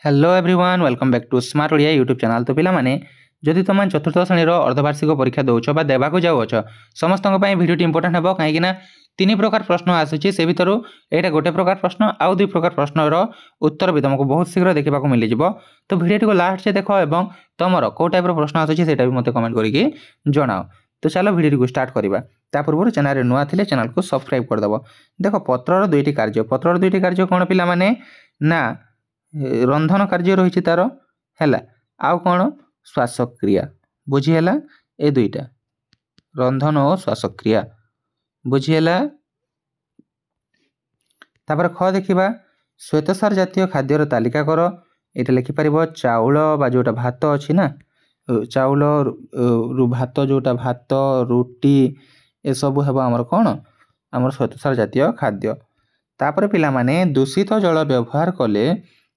Hello everyone welcome back to smart Odia YouTube channel. तो पिला माने जदि तुम चतुर्थ श्रेणी अर्धवार्षिक परीक्षा दौच बा देवाक जाऊच समस्त भिडियो इंपोर्टेंट हे कहीं तीन प्रकार प्रश्न आसूची से भितर यहाँ गोटे प्रकार प्रश्न आउ दुई प्रकार प्रश्नर उत्तर भी तुमको बहुत शीघ्र देखा मिल जाए। तो भिडियो को लास्ट से देख और तुम कौ टाइप प्रश्न आसूची से भी मत कमेंट करके जनाओ। तो चलो भिडियो को स्टार्ट करवा। ता पूर्व चैनल नुआ थे चैनल को सब्सक्राइब करदेव। देख पत्रर दुईटी कार्य कौन पिला माने ना रंधन कार्य रही तार है आउ कौन श्वासक्रिया बुझीगला ए दुईटा रंधन और श्वासक्रिया बुझीगला। तापर ख देखा श्वेतसार जातीय खाद्यर तालिका कर ये लिखिपर चाउल बा जोटा भात अच्छी ना चाउल भात जोटा भात रुटी ए सब है आमर कौन आमर श्वेतसार जातीय खाद्य। तापर पिला माने दूषित जल व्यवहार कले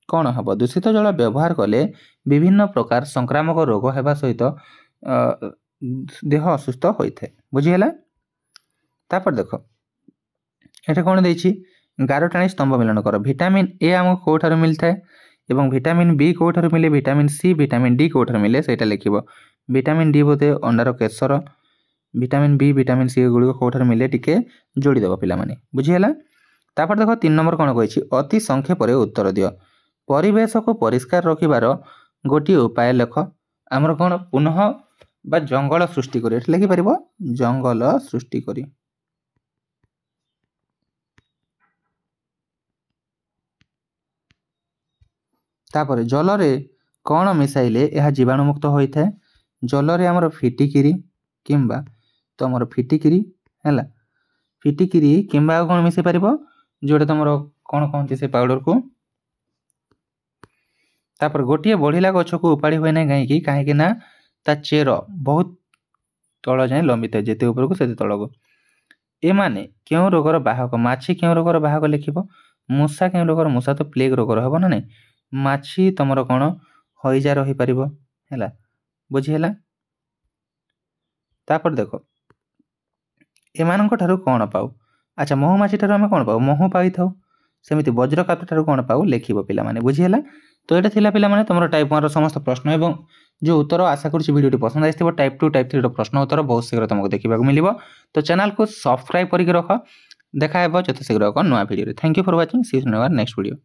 कौन हम दूषित जल व्यवहार कले विभिन्न प्रकार संक्रामक रोग होगा सहित देह असुस्थ होता है बुझीगला। तापर देख ये कौन देछि गारटाणी स्तंभ मिलन कर विटामिन ए आमको कौठार मिलता है एवं विटामिन बी कौठार मिले विटामिन सी विटामिन डी कौठार मिले से लिखिब। विटामिन डी बोधे अंडार केशर विटामिन बी विटामिन सी गुड़िक कौठार मिले टिके जोड़ीदेव पिला माने बुझीगला। तापर देख 3 नंबर कौन कही अति संक्षेप उत्तर दियो परिवेश को परिष्कार रखिबार गोटे उपाय लेख आमर कौन पुनः बा जंगल सृष्टि करी लिखिपर जंगल सृष्टि करी। तापर जल रे कौन मिसाइले यह जीवाणुमुक्त होता है जल रे आमर फिटिकिरी किंबा तो आमर फिटिकिरी है फिटिकिरी किंबा कौन मिसाई पार जोटा तुम कौन कहते से पाउडर को। तापर गोटे बढ़िला गछ को उपाड़ी हुए ना कहीं ना ता चेर बहुत तल जाए लंबित है जिते ऊपर को से तल को। ए माने क्यों रोगर बाहक माछी क्यों रोगर बाहक लिखिब मूषा क्यों रोगर मूषा तो प्लेग रोगर हम ना नहीं माछी तुमर कौन हईजा रही पार है बुझीगला। तापर देख एमान ठारू कौन पाऊ अच्छा महुमाछी ठारू आम कौन पाऊ महू पाई था सेमती वज्रकात ठारू कौन पाऊ लिखिब पिला माने बुझीगला। तो ये थिला पिला माने तुम टाइप 1 समस्त प्रश्न एवं जो उत्तर आशा करुँच वीडियो पसंद आए टाइप 2 टाइप 3 प्रश्न उत्तर बहुत शीघ्र तुमको देखा मिल। तो चैनल को सब्सक्राइब करके रख देखा जो शीघ्र एक नुआ video. Thank you for watching see you in our next video.